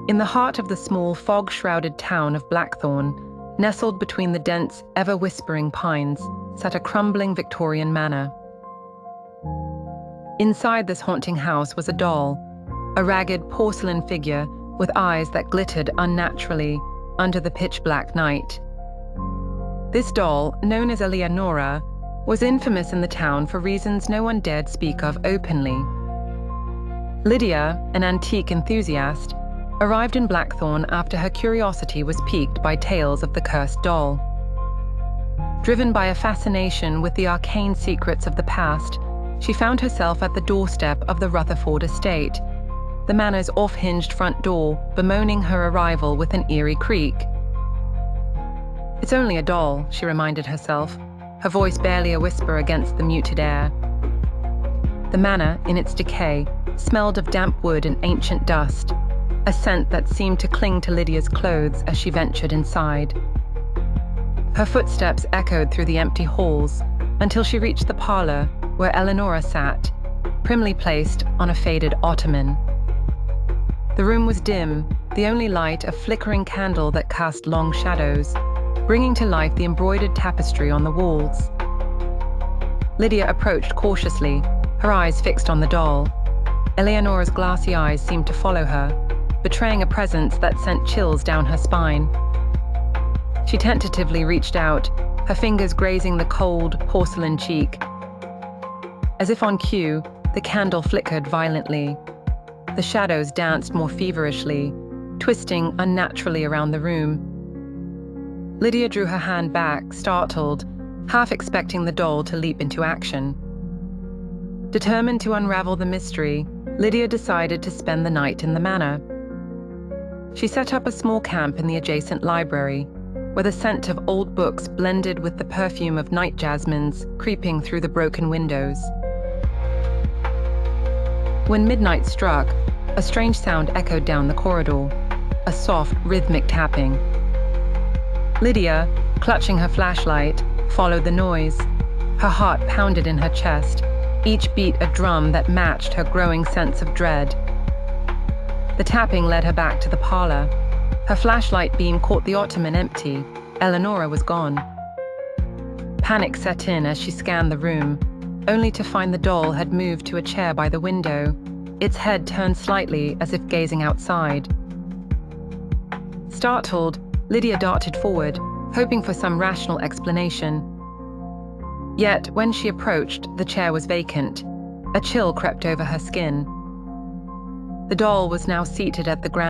In the heart of the small, fog-shrouded town of Blackthorn, nestled between the dense, ever-whispering pines, sat a crumbling Victorian manor. Inside this haunting house was a doll, a ragged porcelain figure with eyes that glittered unnaturally under the pitch-black night. This doll, known as Eleanora, was infamous in the town for reasons no one dared speak of openly. Lydia, an antique enthusiast, arrived in Blackthorn after her curiosity was piqued by tales of the cursed doll. Driven by a fascination with the arcane secrets of the past, she found herself at the doorstep of the Rutherford estate, the manor's off-hinged front door bemoaning her arrival with an eerie creak. "It's only a doll," she reminded herself, her voice barely a whisper against the muted air. The manor, in its decay, smelled of damp wood and ancient dust, a scent that seemed to cling to Lydia's clothes as she ventured inside. Her footsteps echoed through the empty halls until she reached the parlor where Eleanora sat, primly placed on a faded ottoman. The room was dim, the only light a flickering candle that cast long shadows, bringing to life the embroidered tapestry on the walls. Lydia approached cautiously, her eyes fixed on the doll. Eleanora's glassy eyes seemed to follow her, betraying a presence that sent chills down her spine. She tentatively reached out, her fingers grazing the cold, porcelain cheek. As if on cue, the candle flickered violently. The shadows danced more feverishly, twisting unnaturally around the room. Lydia drew her hand back, startled, half expecting the doll to leap into action. Determined to unravel the mystery, Lydia decided to spend the night in the manor. She set up a small camp in the adjacent library, where the scent of old books blended with the perfume of night jasmines creeping through the broken windows. When midnight struck, a strange sound echoed down the corridor, a soft, rhythmic tapping. Lydia, clutching her flashlight, followed the noise. Her heart pounded in her chest, each beat a drum that matched her growing sense of dread. The tapping led her back to the parlor. Her flashlight beam caught the ottoman empty. Eleanora was gone. Panic set in as she scanned the room, only to find the doll had moved to a chair by the window, its head turned slightly as if gazing outside. Startled, Lydia darted forward, hoping for some rational explanation. Yet, when she approached, the chair was vacant. A chill crept over her skin. The doll was now seated at the ground